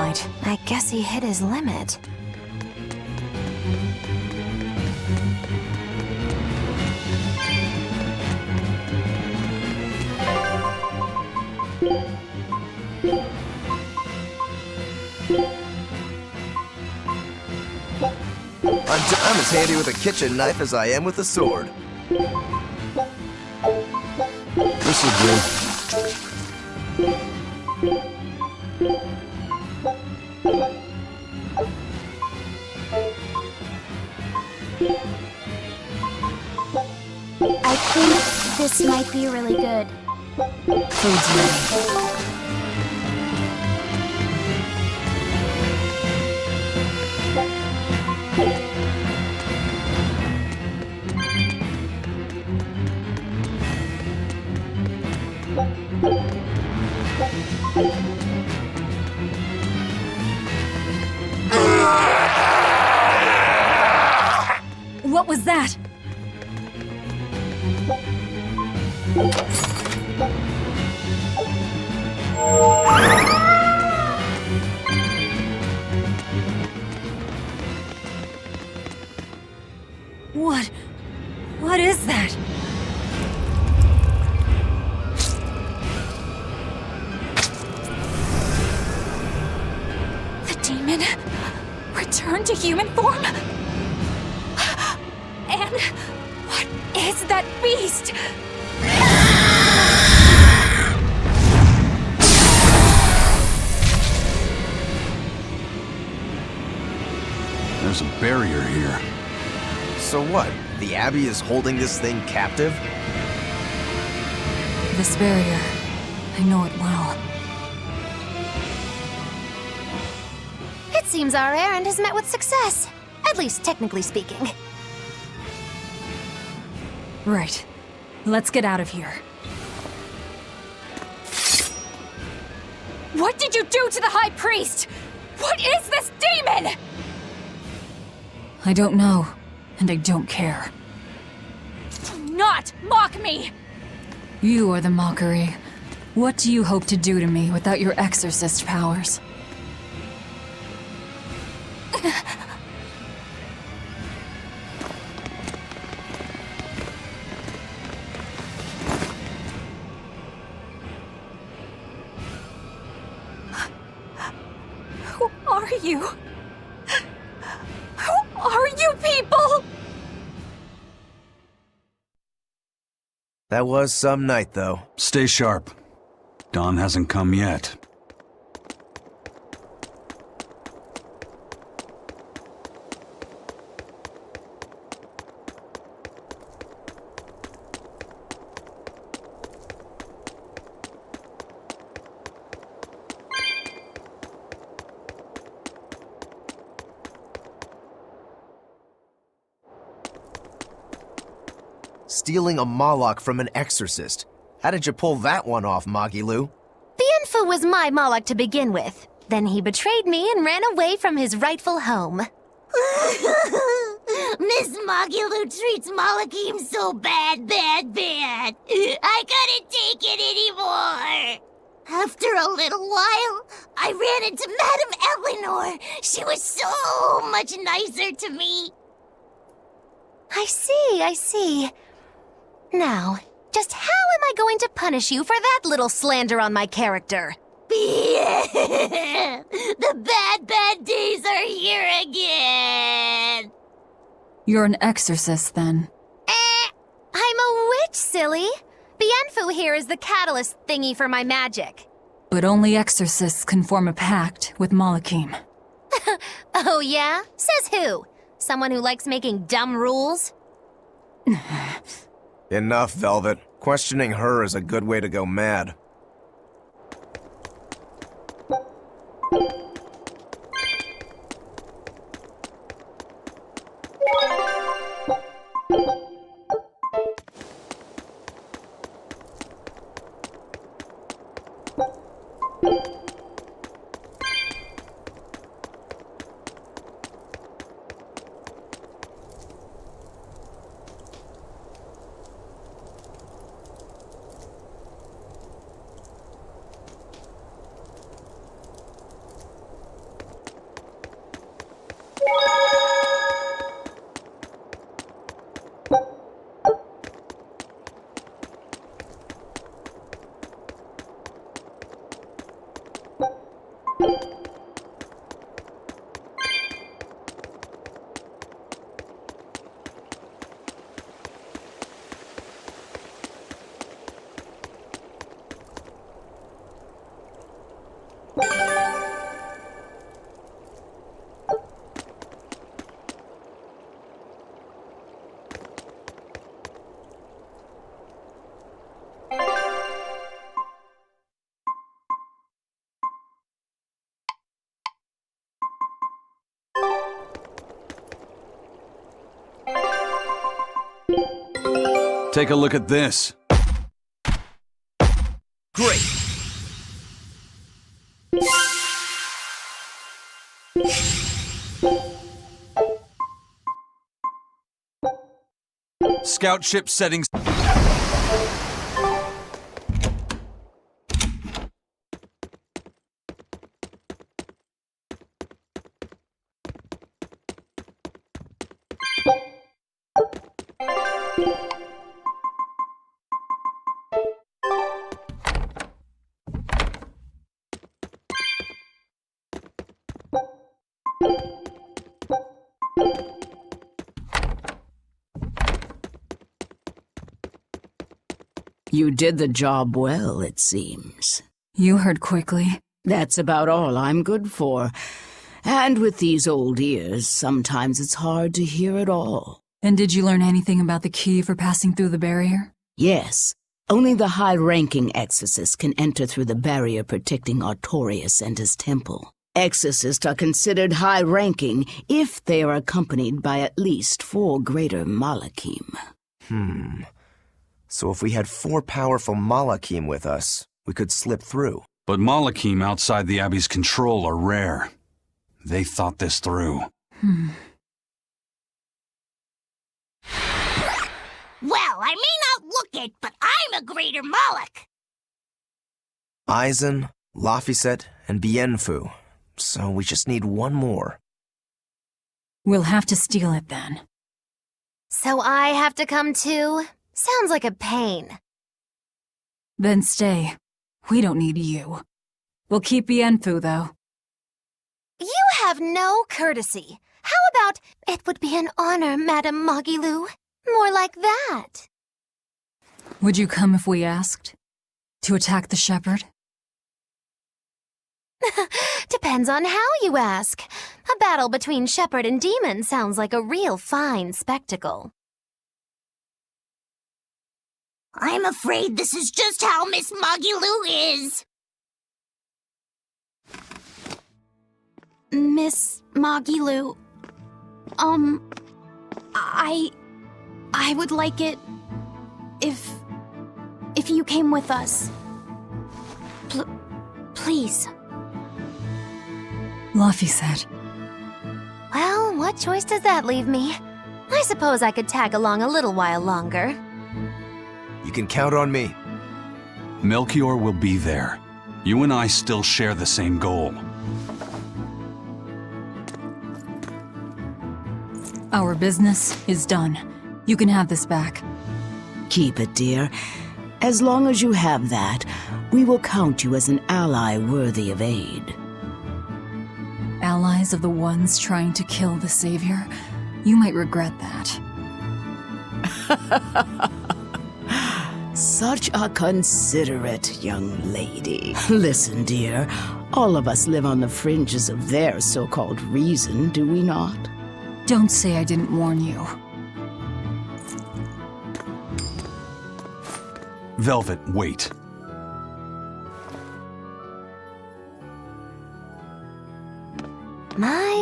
right. I guess he hit his limit. I'm as handy with a kitchen knife as I am with a sword. This'll do. I think this might be really good. Food's ready. What was that? What is that? The demon returned to human form? And what is that beast? There's a barrier here. So what? The Abbey is holding this thing captive? This barrier. I know it well. It seems our errand has met with success. At least technically speaking. Right. Let's get out of here. What did you do to the High Priest? What is this demon? I don't know, and I don't care. Do not mock me! You are the mockery. What do you hope to do to me without your exorcist powers? Who are you? Who are you people? That was some night, though. Stay sharp. Dawn hasn't come yet. Stealing a Moloch from an exorcist. How did you pull that one off, Magilu? Bienfu was my Moloch to begin with. Then he betrayed me and ran away from his rightful home. Miss Magilu treats Malachim so bad. I couldn't take it anymore. After a little while, I ran into Madame Eleanor. She was so much nicer to me. I see. Now, just how am I going to punish you for that little slander on my character? The bad days are here again. You're an exorcist, then. I'm a witch, silly. Bienfu here is the catalyst thingy for my magic. But only exorcists can form a pact with Malachim. Oh yeah? Says who? Someone who likes making dumb rules? Enough, Velvet. Questioning her is a good way to go mad. Take a look at this. Great! Scout ship settings. You did the job well, it seems. You heard quickly. That's about all I'm good for. And with these old ears, sometimes it's hard to hear it all. And did you learn anything about the key for passing through the barrier? Yes, only the high-ranking exorcists can enter through the barrier protecting Artorius and his temple. Exorcists are considered high-ranking if they are accompanied by at least 4 greater Malachim. So if we had 4 powerful Malachim with us, we could slip through. But Malachim outside the Abbey's control are rare. They thought this through. Well, I may not look it, but I'm a greater Moloch. Aizen, Laphicet, and Bienfu. So we just need one more. We'll have to steal it then. So I have to come too? Sounds like a pain. Then stay. We don't need you. We'll keep Bienfu, though. You have no courtesy. How about, it would be an honor, Madame Magilu? More like that. Would you come if we asked? To attack the shepherd? Depends on how you ask. A battle between shepherd and demon sounds like a real fine spectacle. I'm afraid this is just how Miss Magilu is. Miss Magilu, I would like it if you came with us. Please. Laphicet. Well, what choice does that leave me? I suppose I could tag along a little while longer. You can count on me. Melchior will be there. You and I still share the same goal. Our business is done. You can have this back. Keep it, dear. As long as you have that, we will count you as an ally worthy of aid. Allies of the ones trying to kill the Savior? You might regret that. Such a considerate young lady. Listen, dear, all of us live on the fringes of their so-called reason, do we not? Don't say I didn't warn you. Velvet, wait.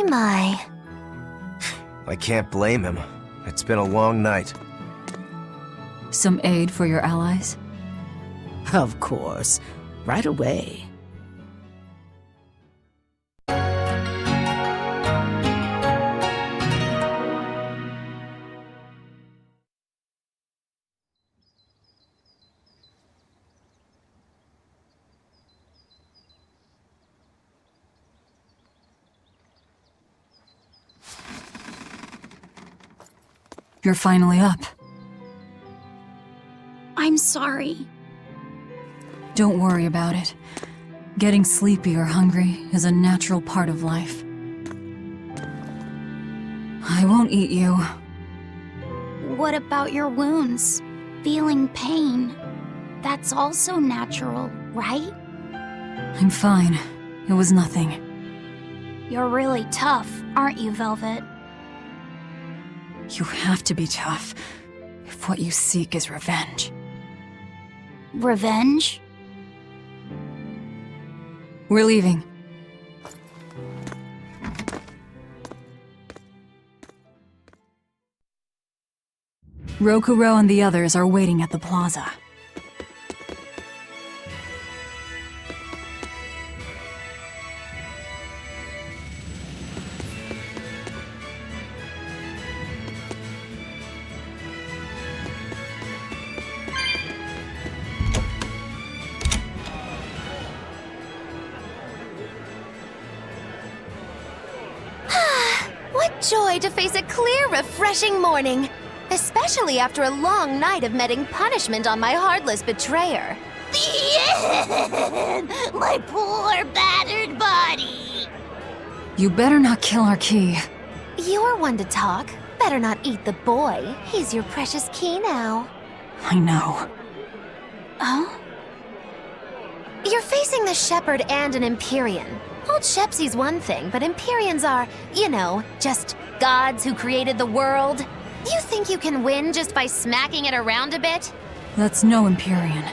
My. I can't blame him. It's been a long night. Some aid for your allies? Of course. Right away. You're finally up. I'm sorry. Don't worry about it. Getting sleepy or hungry is a natural part of life. I won't eat you. What about your wounds? Feeling pain? That's also natural, right? I'm fine. It was nothing. You're really tough, aren't you, Velvet? You have to be tough if what you seek is revenge. Revenge? We're leaving. Rokuro and the others are waiting at the plaza. What joy to face a clear, refreshing morning! Especially after a long night of meting punishment on my heartless betrayer. The end! My poor, battered body! You better not kill our key. You're one to talk. Better not eat the boy. He's your precious key now. I know. Oh? You're facing the Shepherd and an Empyrean. Old Shepsy's one thing, but Empyreans are, you know, just gods who created the world. You think you can win just by smacking it around a bit? That's no Empyrean.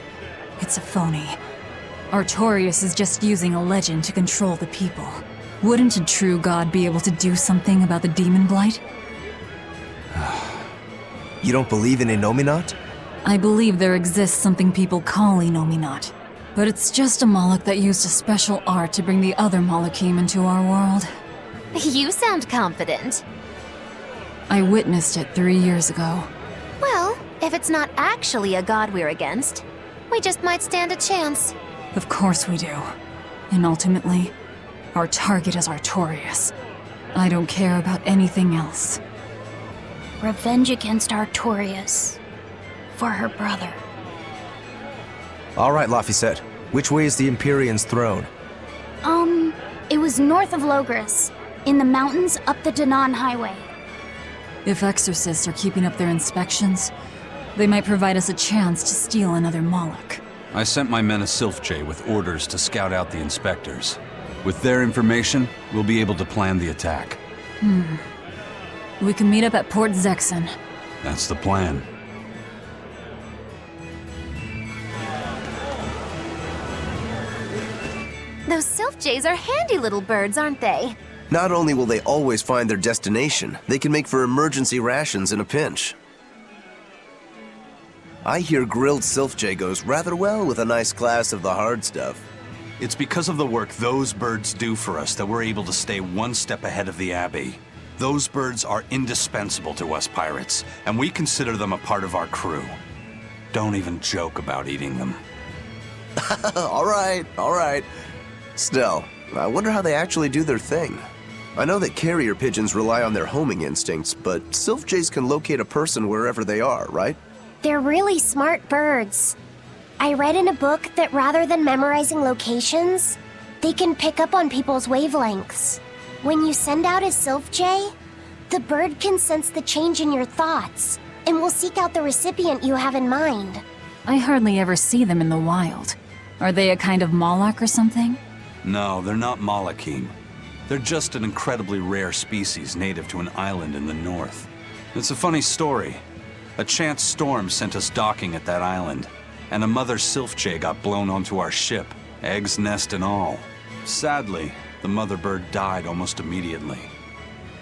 It's a phony. Artorias is just using a legend to control the people. Wouldn't a true god be able to do something about the demon blight? You don't believe in Innominat? I believe there exists something people call Innominat. But it's just a Moloch that used a special art to bring the other Molochim into our world. You sound confident. I witnessed it 3 years ago. Well, if it's not actually a god we're against, we just might stand a chance. Of course we do. And ultimately, our target is Artorias. I don't care about anything else. Revenge against Artorias. For her brother. All right, Laphicet. Which way is the Empyrean's throne? It was north of Logris, in the mountains up the Danan Highway. If exorcists are keeping up their inspections, they might provide us a chance to steal another Moloch. I sent my men to Sylph-J with orders to scout out the inspectors. With their information, we'll be able to plan the attack. We can meet up at Port Zexon. That's the plan. Those Sylph Jays are handy little birds, aren't they? Not only will they always find their destination, they can make for emergency rations in a pinch. I hear grilled Sylph-J goes rather well with a nice glass of the hard stuff. It's because of the work those birds do for us that we're able to stay one step ahead of the Abbey. Those birds are indispensable to us pirates, and we consider them a part of our crew. Don't even joke about eating them. All right. Still, I wonder how they actually do their thing. I know that carrier pigeons rely on their homing instincts, but Sylph-Jays can locate a person wherever they are, right? They're really smart birds. I read in a book that rather than memorizing locations, they can pick up on people's wavelengths. When you send out a Sylph Jay, the bird can sense the change in your thoughts and will seek out the recipient you have in mind. I hardly ever see them in the wild. Are they a kind of Moloch or something? No, they're not Molochim. They're just an incredibly rare species native to an island in the north. It's a funny story. A chance storm sent us docking at that island, and a mother Sylph-Jay got blown onto our ship, eggs, nest, and all. Sadly, the mother bird died almost immediately.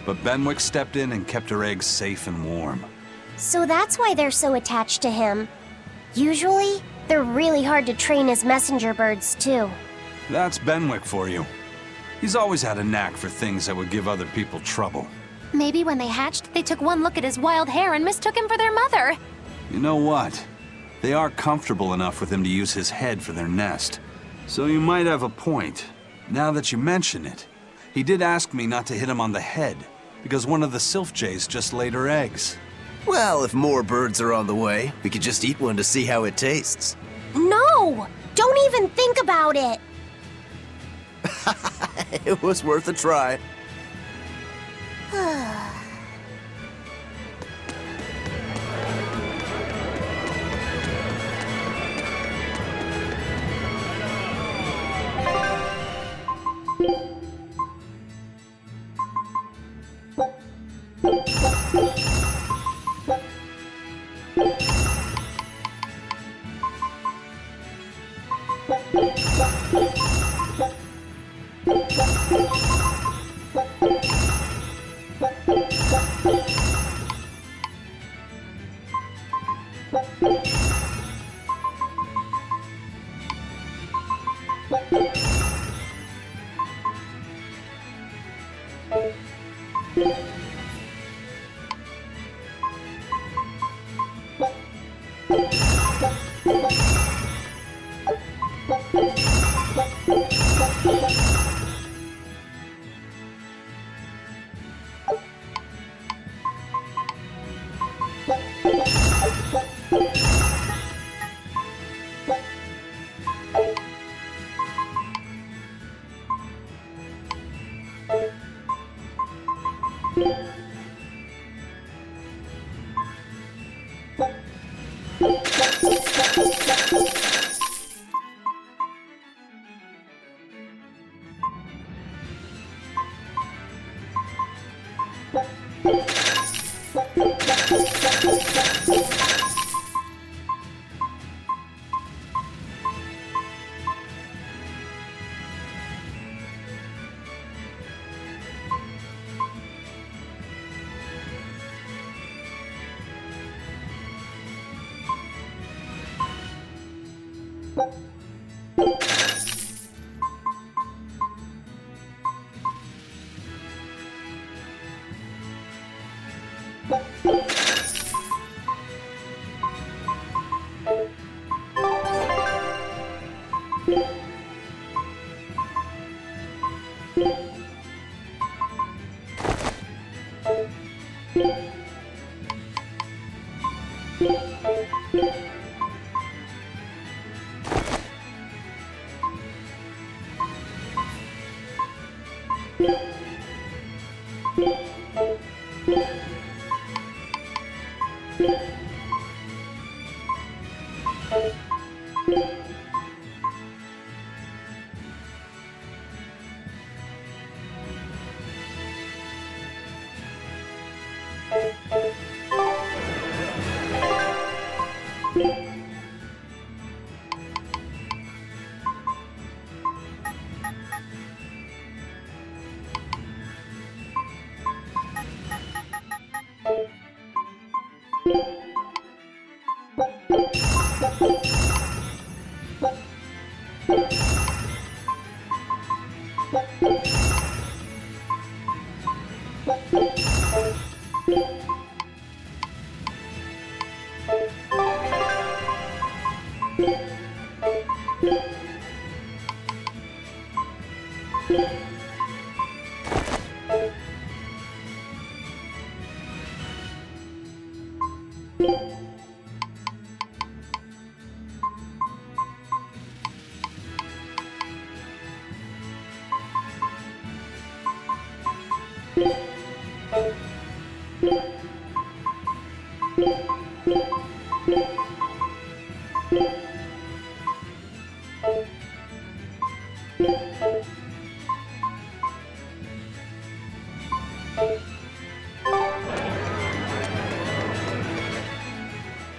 But Benwick stepped in and kept her eggs safe and warm. So that's why they're so attached to him. Usually, they're really hard to train as messenger birds, too. That's Benwick for you. He's always had a knack for things that would give other people trouble. Maybe when they hatched, they took one look at his wild hair and mistook him for their mother. You know what? They are comfortable enough with him to use his head for their nest. So you might have a point. Now that you mention it, he did ask me not to hit him on the head, because one of the Sylph-Jays just laid her eggs. Well, if more birds are on the way, we could just eat one to see how it tastes. No! Don't even think about it! It was worth a try.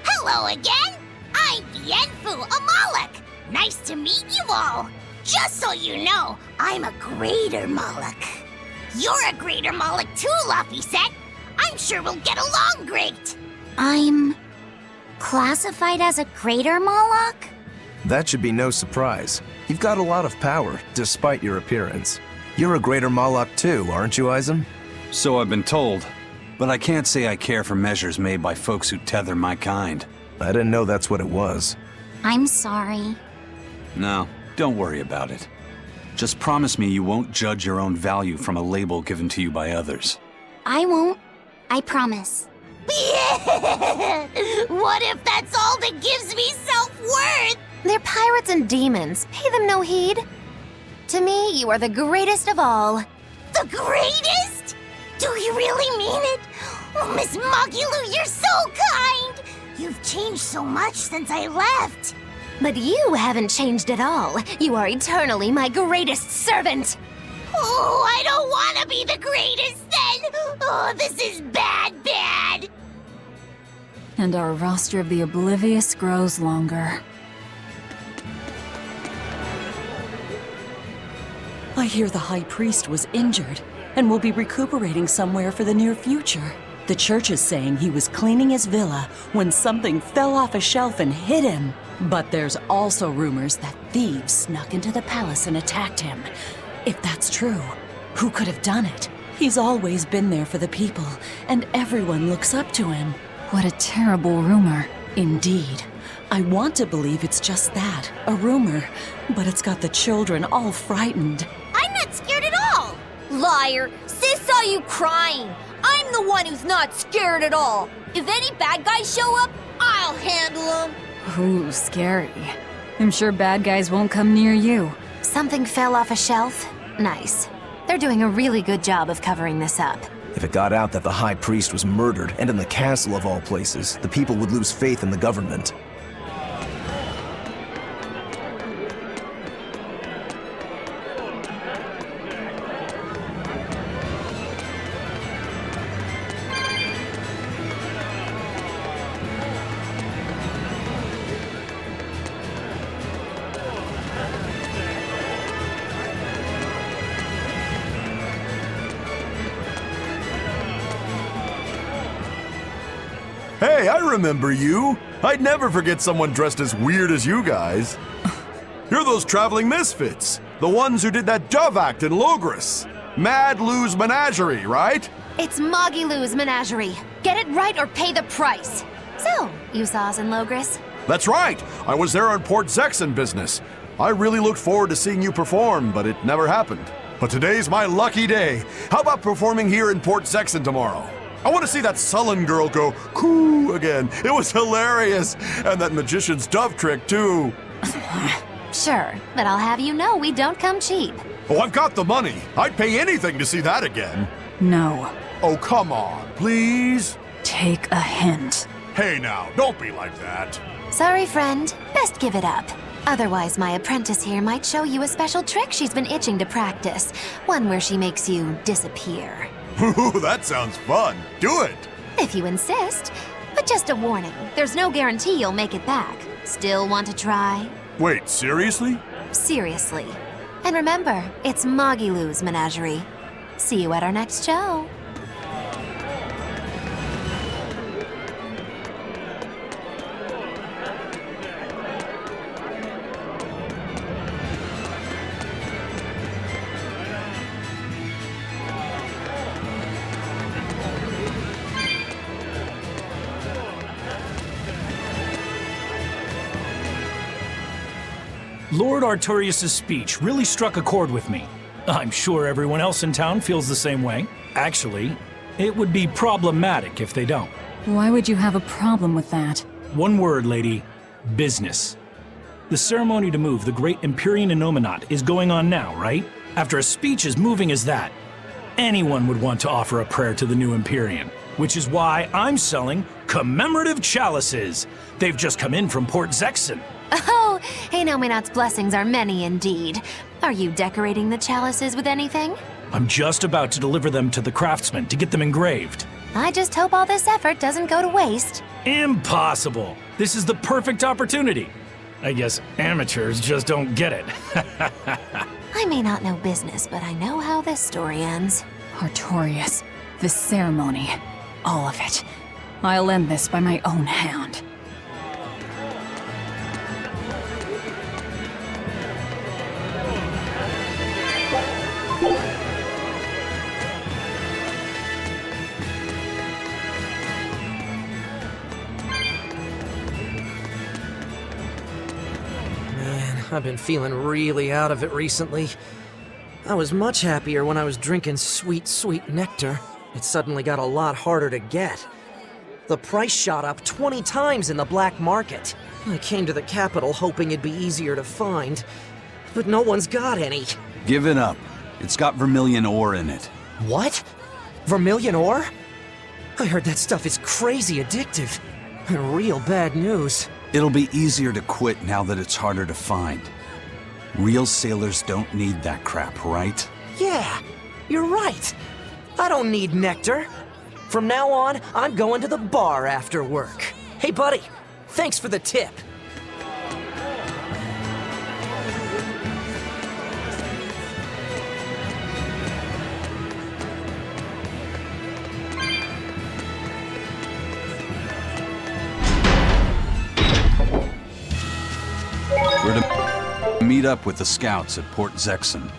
Hello again! I'm Yenfu Amalek! Nice to meet you all! Just so you know, I'm a Greater Moloch. You're a Greater Moloch too, Laphicet! I'm sure we'll get along great! I'm classified as a Greater Moloch? That should be no surprise. You've got a lot of power, despite your appearance. You're a Greater Moloch too, aren't you, Eisen? So I've been told, but I can't say I care for measures made by folks who tether my kind. I didn't know that's what it was. I'm sorry. No, don't worry about it. Just promise me you won't judge your own value from a label given to you by others. I won't. I promise. What if that's all that gives me self-worth? They're pirates and demons. Pay them no heed. To me, you are the greatest of all. The greatest? Do you really mean it? Oh, Miss Mogulu, you're so kind! You've changed so much since I left. But you haven't changed at all. You are eternally my greatest servant. Oh, I don't want to be the greatest then! Oh, this is bad. And our roster of the oblivious grows longer. I hear the High Priest was injured and will be recuperating somewhere for the near future. The church is saying he was cleaning his villa when something fell off a shelf and hit him. But there's also rumors that thieves snuck into the palace and attacked him. If that's true, who could have done it? He's always been there for the people, and everyone looks up to him. What a terrible rumor. Indeed. I want to believe it's just that, a rumor, but it's got the children all frightened. I'm not scared at all! Liar! Sis saw you crying! I'm the one who's not scared at all! If any bad guys show up, I'll handle them! Ooh, scary. I'm sure bad guys won't come near you. Something fell off a shelf? Nice. They're doing a really good job of covering this up. If it got out that the High Priest was murdered, and in the castle of all places, the people would lose faith in the government. Hey, I remember you. I'd never forget someone dressed as weird as you guys. You're those traveling misfits. The ones who did that dove act in Logris. Mad Lou's Menagerie, right? It's Mogulu's Menagerie. Get it right or pay the price. So, you saw us in Logris? That's right. I was there on Port Zexon business. I really looked forward to seeing you perform, but it never happened. But today's my lucky day. How about performing here in Port Zexon tomorrow? I want to see that sullen girl go coo again. It was hilarious. And that magician's dove trick, too. Sure, but I'll have you know we don't come cheap. Oh, I've got the money. I'd pay anything to see that again. No. Oh, come on, please. Take a hint. Hey now, don't be like that. Sorry, friend. Best give it up. Otherwise, my apprentice here might show you a special trick she's been itching to practice. One where she makes you disappear. Ooh, that sounds fun. Do it. If you insist. But just a warning, there's no guarantee you'll make it back. Still want to try? Wait, seriously? Seriously. And remember, it's Mogulu's Menagerie. See you at our next show. Lord Artorius' speech really struck a chord with me. I'm sure everyone else in town feels the same way. Actually, it would be problematic if they don't. Why would you have a problem with that? One word, lady. Business. The ceremony to move the great Empyrean Innominat is going on now, right? After a speech as moving as that, anyone would want to offer a prayer to the new Empyrean, which is why I'm selling commemorative chalices. They've just come in from Port Zexon. Oh, Innominat's blessings are many indeed. Are you decorating the chalices with anything? I'm just about to deliver them to the craftsman to get them engraved. I just hope all this effort doesn't go to waste. Impossible! This is the perfect opportunity. I guess amateurs just don't get it. I may not know business, but I know how this story ends. Artorius, the ceremony, all of it. I'll end this by my own hand. I've been feeling really out of it recently. I was much happier when I was drinking sweet, sweet nectar. It suddenly got a lot harder to get. The price shot up 20 times in the black market. I came to the capital hoping it'd be easier to find, but no one's got any. Give it up. It's got vermilion ore in it. What? Vermilion ore? I heard that stuff is crazy addictive. Real bad news. It'll be easier to quit now that it's harder to find. Real sailors don't need that crap, right? Yeah, you're right. I don't need nectar. From now on, I'm going to the bar after work. Hey, buddy, thanks for the tip. We're to meet up with the scouts at Port Zexon.